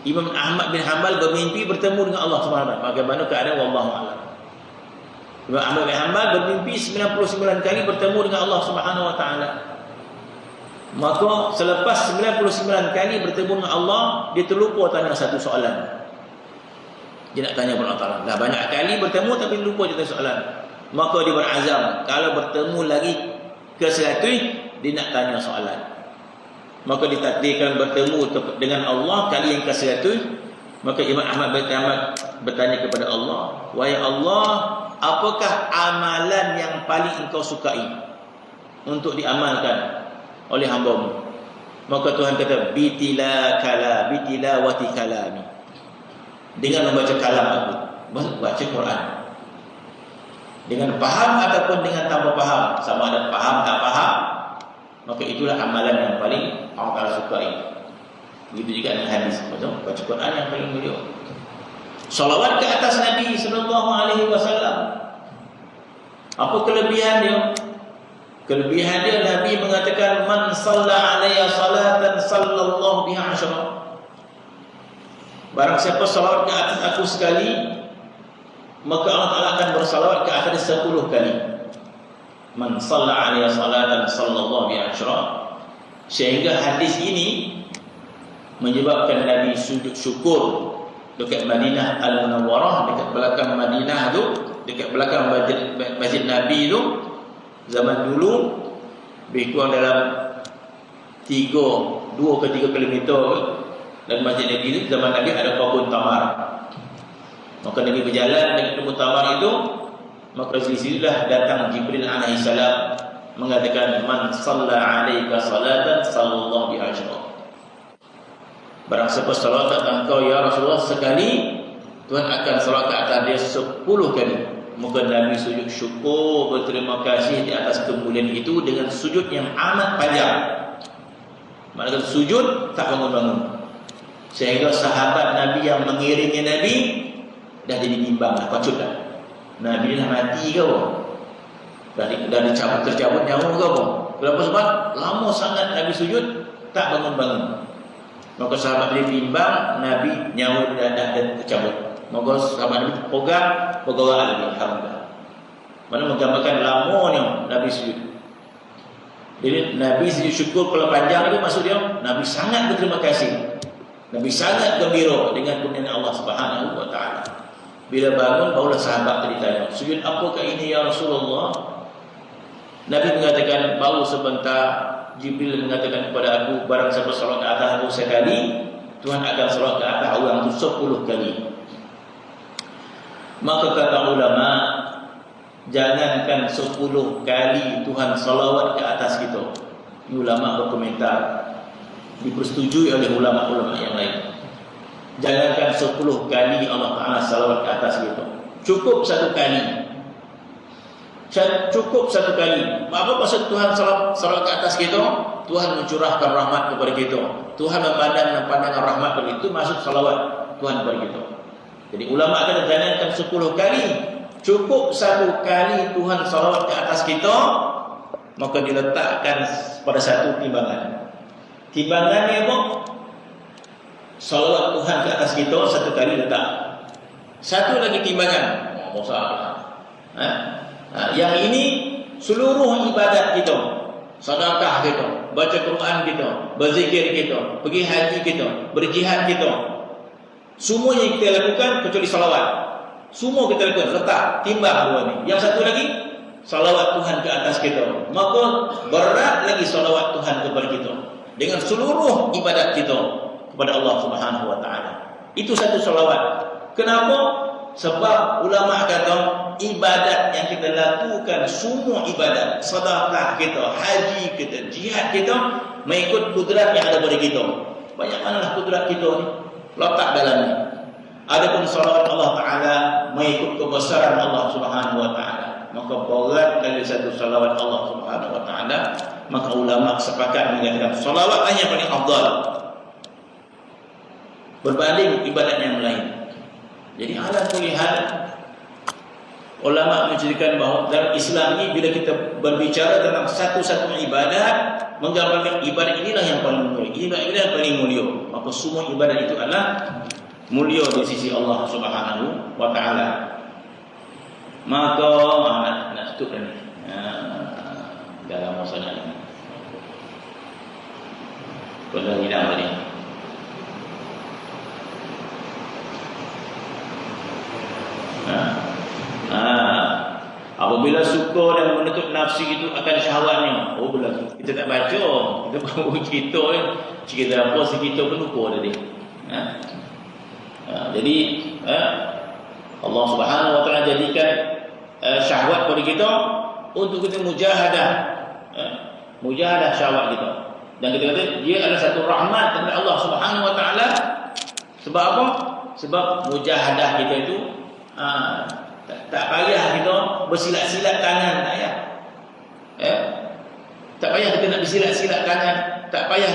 Imam Ahmad bin Hanbal bermimpi bertemu dengan Allah Subhanahu wa taala. Bagaimana keadaan wallahu a'lam. Imam Ahmad bin Hanbal bermimpi 99 kali bertemu dengan Allah Subhanahu wa taala. Maka selepas 99 kali bertemu dengan Allah, dia terlupa tanya satu soalan. Dia nak tanya kepada Allah Taala. Dah banyak kali bertemu tapi lupa dia tanya soalan. Maka dia berazam, kalau bertemu lagi ke 100, dia nak tanya soalan. Maka ditakdirkan bertemu dengan Allah kali yang ke-100. Maka Imam Ahmad bin Hanbal bertanya kepada Allah, wahai Allah, apakah amalan yang paling engkau sukai untuk diamalkan oleh hamba-Mu? Maka Tuhan kata, bitilawati kalami, dengan membaca kalam aku, baca Quran. Dengan faham ataupun dengan tanpa faham, sama ada faham tak faham, maka itulah amalan yang paling Allah sukai. Begitu juga dengan hadis, baca Quran yang paling mulia. Salawat ke atas Nabi sallallahu alaihi wasallam. Apa kelebihan dia? Kelebihan dia, Nabi mengatakan, man shalla alayya salatan sallallahu biha asyara. Barang siapa salawat ke atas aku sekali, maka Allah Ta'ala akan bersalawat ke atas 10 kali. Man shalla alayya salatan sallallahu biha asyara. Sehingga hadis ini menyebabkan Nabi sujud syukur dekat Madinah Al-Munawwarah, dekat belakang Madinah tu, dekat belakang masjid Nabi tu. Zaman dulu lebih kurang dalam 2 ke 3 kilometer dan masjid Nabi itu, zaman Nabi ada kebun tamar. Maka Nabi berjalan dengan muktamar itu, maka di sinilah datang Jibril alaihi salam mengatakan, man shalla 'alaika salatan sallallahu biha asyra. Barang siapa salat engkau ya Rasulullah sekali, Tuhan akan salat ke atas dia 10 kali. Maka Nabi sujud syukur berterima kasih di atas kemuliaan itu dengan sujud yang amat panjang. Maksudnya sujud tak bangun-bangun. Sehingga sahabat Nabi yang mengiringi Nabi dah jadi bimbang dah, pacut dah. Nabi dah mati ke apa? Dah tercabut nyawa ke apa? Kenapa? Sebab lama sangat Nabi sujud tak bangun-bangun. Maka sahabat dia bimbang, Nabi nyawa dah tercabut. Maka sahabat Nabi pegang lagi. Alhamdulillah. Mana menggambarkan lamanya Nabi sujud. Jadi Nabi sujud syukur kalau panjang itu maksud dia Nabi sangat berterima kasih. Nabi sangat gembira dengan kurnia Allah Subhanahu wa taala. Bila bangun barulah sahabat tadi tanya, "Sujud apakah ini ya Rasulullah?" Nabi mengatakan, "Baru sebentar Jibril mengatakan kepada aku, barang siapa salat ke atas aku sekali, Tuhan akan salat ke atas orang itu 10 kali." Maka kata ulama, jangankan 10 kali Tuhan salawat ke atas kita. Ulama berkomentar, dipersetujui oleh ulama-ulama yang lain. Jangankan 10 kali Allah Ta'ala salawat ke atas kita, cukup 1 kali. Cukup 1 kali. Apa maksud Tuhan salawat ke atas kita? Tuhan mencurahkan rahmat kepada kita, Tuhan memandang pandangan rahmat kepada kita. Itu maksud salawat Tuhan kepada kita. Jadi ulama akan jangankan 10 kali, cukup 1 kali Tuhan salawat ke atas kita, maka diletakkan pada satu timbangan. Timbangannya apa? Salawat Tuhan ke atas kita 1 kali letak. Satu lagi timbangan. Yang ini seluruh ibadat kita, sedekah kita, baca Quran kita, berzikir kita, pergi haji kita, berjihad kita, semua yang kita lakukan kecuali salawat. Semua kita lakukan, letak timbang dua ni. Yang satu lagi, salawat Tuhan ke atas kita. Maka berat lagi salawat Tuhan kepada kita dengan seluruh ibadat kita kepada Allah Subhanahu wa taala. Itu satu salawat. Kenapa? Sebab ulama kata ibadat yang kita lakukan, semua ibadat, sedekah kita, haji kita, jihad kita, mengikut kudrat yang ada pada kita. Banyak manalah kudrat kita ni, letak dalamnya. Adapun salawat Allah Ta'ala mengikut kebesaran Allah Subhanahu wa taala, maka berat dari satu salawat Allah Subhanahu wa taala. Maka ulama sepakat mengatakan salawat hanya paling afdal berbanding ibadat yang lain. Jadi ala kulli hal, ulama menceritakan bahawa dalam Islam ini bila kita berbicara tentang satu-satu ibadat, menggambarkan ibadat inilah yang paling mulia, inilah yang paling mulia. Maka semua ibadat itu adalah mulia di sisi Allah Subhanahu wa taala. Maka nak tutup ni. Dalam masa ni. Kalau hilang tadi. Apabila suka dan menutup nafsu itu akan syahwatnya. Oh belah kita tak baca, kita baru cerita apa sekitar pun lupa tadi. Jadi Allah Subhanahu wa taala jadikan syahwat pada kita untuk kita mujahadah, mujahadah syahwat kita. Dan kita kata dia adalah satu rahmat daripada Allah Subhanahu wa taala. Sebab apa? Sebab mujahadah kita itu tak payah kita bersilat-silat tangan, tak payah. Tak payah kita nak bersilat-silat tangan, tak payah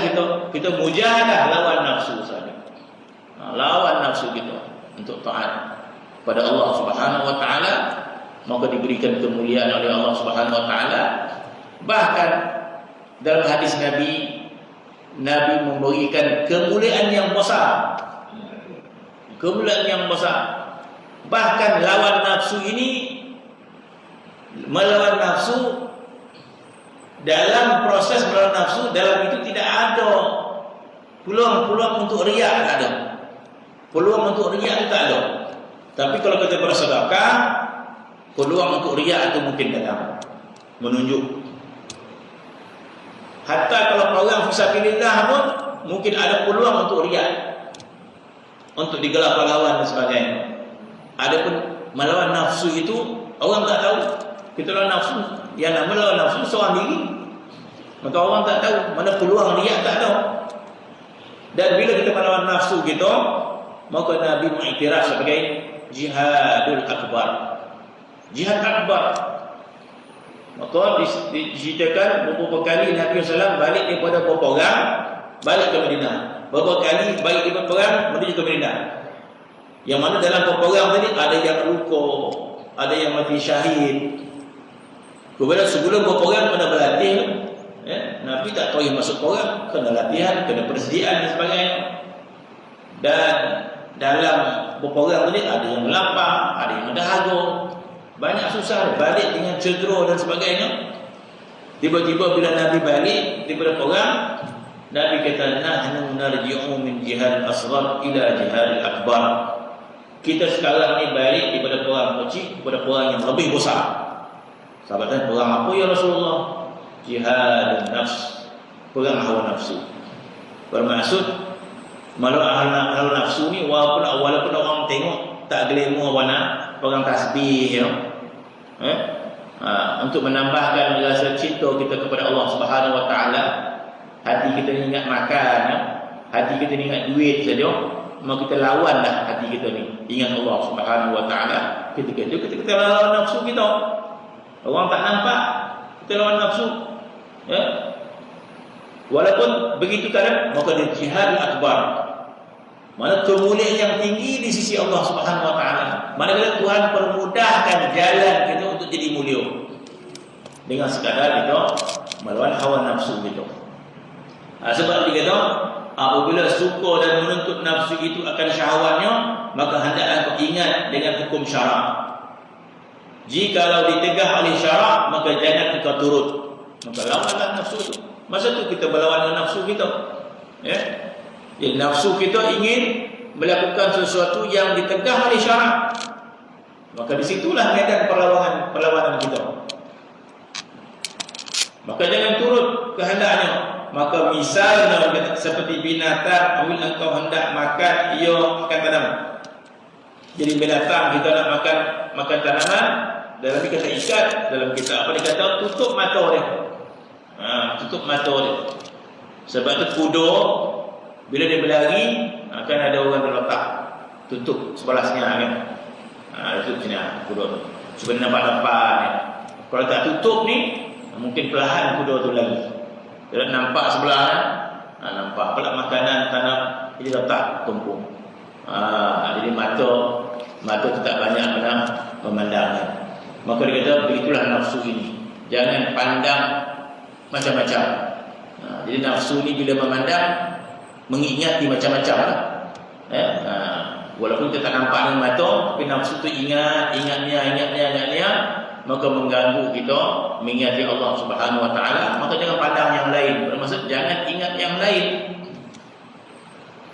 kita mujahadah lawan nafsu saja. Lawan nafsu kita untuk taat pada Allah Subhanahu wa taala, maka diberikan kemuliaan oleh Allah Subhanahu wa taala. Bahkan dalam hadis Nabi memberikan kemuliaan yang besar. Kemuliaan yang besar. Bahkan lawan nafsu ini, melawan nafsu, dalam proses melawan nafsu, dalam itu tidak ada peluang untuk riak, tak ada. Peluang untuk riak itu tak ada. Tapi kalau kita bersedekah, peluang untuk riak itu mungkin dalam menunjuk. Hatta kalau program fisabilillah pun mungkin ada peluang untuk riak, untuk digelar pahlawan dan sebagainya. melawan nafsu itu orang tak tahu. Kita lawan nafsu, yang nama lawan nafsu seorang diri. Maka orang tak tahu, mana peluang niat tak tahu. Dan bila kita melawan nafsu kita, maka Nabi mengiktiraf sebagai jihadul akbar. Jihad akbar. Maka diceritakan beberapa kali Nabi SAW balik daripada berperang, balik ke Madinah. Beberapa kali balik daripada perang, menuju ke Madinah. Yang mana dalam peperang tadi ada yang luka, ada yang mati syahid. Kemudian sebelum berperang kena berlatih. Nabi tak tahu yang masuk perang, kena latihan, kena persediaan dan sebagainya. Dan dalam berperang tadi ada yang lapar, ada yang dahaga, banyak susah, balik dengan cedera dan sebagainya. Tiba-tiba bila Nabi balik daripada perang, Nabi kata, nahnu narji'u min jihad asghar ila jihad akbar. Kita sekarang ni balik daripada perang kecil kepada perang yang lebih besar. Sahabat tanya, perang apa ya Rasulullah? Jihad nafs, perang hawa nafsu. Bermaksud melawan hawa nafsu ni walaupun orang tengok tak glamour warna, perang tasbih ya. Untuk menambahkan rasa cinta kita kepada Allah Subhanahu Wa Taala, hati kita ni ingat makan, hati kita ni ingat duit saja, maka kita lawanlah hati kita ni ingat Allah Subhanahu Wa Taala. Ketika itu kita lawan nafsu kita. Orang tak nampak, kita lawan nafsu. Ya. Walaupun begitu kadang, maka dia jihad akbar. Mana kemuliaan yang tinggi di sisi Allah Subhanahu Wa Taala. Manakala Tuhan permudahkan jalan kita untuk jadi mulia dengan sekadar kita melawan hawa nafsu kita. Sebab dia kata, apabila suka dan menuntut nafsu itu akan syahwatnya, maka hendaklah kau ingat dengan hukum syarak. Jikalau ditegah oleh syarak, maka jangan kau turut. Maka lawanlah nafsu itu. Masa tu kita berlawan dengan nafsu kita. Ya. Jadi nafsu kita ingin melakukan sesuatu yang ditegah oleh syarak. Maka disitulah medan perlawanan kita. Maka jangan turut kehendaknya. Maka misalnya seperti binatang, apabila engkau hendak makan, ia akan tanam. Jadi binatang kita nak makan tanaman, dalam ni kata ikat, dalam kita apa dia kata, tutup mata dia. Tutup mata dia. Sebab tu kuda bila dia berlari, akan ada orang terletak, tutup sebelah sini kan. Tutup sini kuda tu. Supaya nampak ni. Kalau tak tutup ni, mungkin perlahan kuda tu lagi. Kalau nampak sebelah kan, nampak pula makanan tanam jadi letak tumpuk. Jadi mata tu tak banyak pernah memandang. Maka dia kata begitulah nafsu ini. Jangan pandang macam-macam. Jadi nafsu ni bila memandang, mengingati macam-macam lah. Walaupun kita tak nampak dengan mata, tapi nafsu tu ingat niat, maka mengganggu kita mengingati Allah Subhanahu Wa Taala. Maka jangan pandang yang lain. Bermaksud jangan ingat yang lain.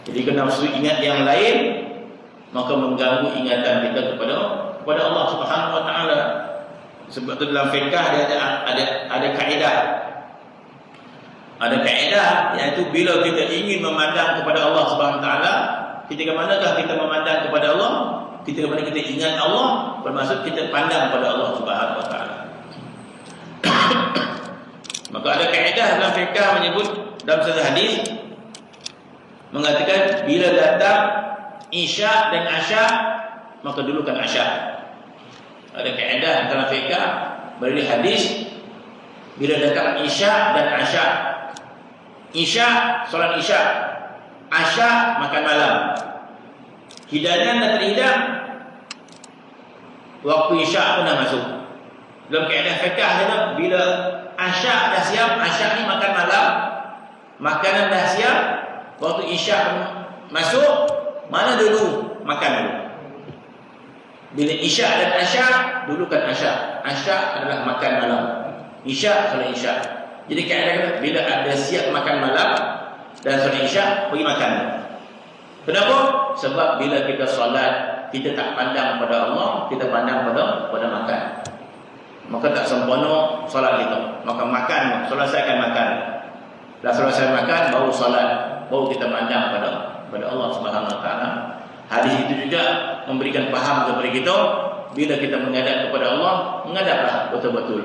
Jadi kalau nafsu ingat yang lain, maka mengganggu ingatan kita kepada Allah Subhanahu Wa Taala. Sebab tu dalam fiqh ada kaedah. Ada kaedah iaitu bila kita ingin memandang kepada Allah Subhanahu Wa Taala, ketika manakah kita memandang kepada Allah? Ketika mana kita ingat Allah, bermaksud kita pandang pada Allah Subhanahu Wa Taala. Maka ada kaedah dalam fiqh menyebut dalam satu hadis mengatakan bila datang isya dan asya, maka dulukan asya. Ada kaedah dalam fiqh berdiri hadis bila datang isya dan asya. Isya solat isya, asya makan malam. Hidangan dan terhidang waktu isya pun dah masuk. Dalam kaedah fiqh kata bila asya dah siap, asya ni makan malam, makanan dah siap, waktu isya masuk, mana dulu makan dulu. Bila isya dan asya, dulukan asya. Asya adalah makan malam, isya solat isya. Jadi kaedah bila ada siap makan malam dan solat isya, pergi makan. Kenapa? Sebab bila kita solat, kita tak pandang pada Allah, kita pandang pada makan. Maka tak sempurna solat kita. Maka makan, selesaikan makan. Dah selesai makan, baru solat, baru kita pandang pada Allah Subhanahu Wa Taala. Hadis itu juga memberikan faham kepada kita bila kita menghadap kepada Allah, menghadaplah betul-betul.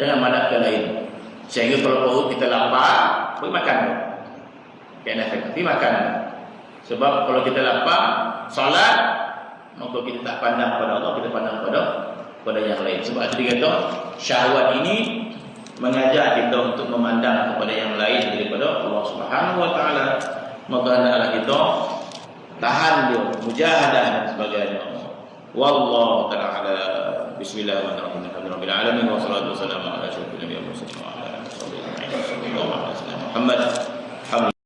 Jangan menghadap ke lain. Sehingga kalau perut kita lapar, pergi makan. Kena pergi makan. Sebab kalau kita lapar, salat, maka kita tak pandang pada Allah, kita pandang pada yang lain. Sebab itu dia kata, syahwat ini mengajak kita untuk memandang kepada yang lain daripada Allah Subhanahu wa taala. Maka hendaklah kita tahan dia, mujahadah dan sebagainya. Wallahu ta'ala. Bismillahirrahmanirrahim. Alhamdulillahirabbil alamin wassalatu wassalamu ala asyrofil anbiya'i wal mursalin wa ala alihi wa sahbihi Muhammad.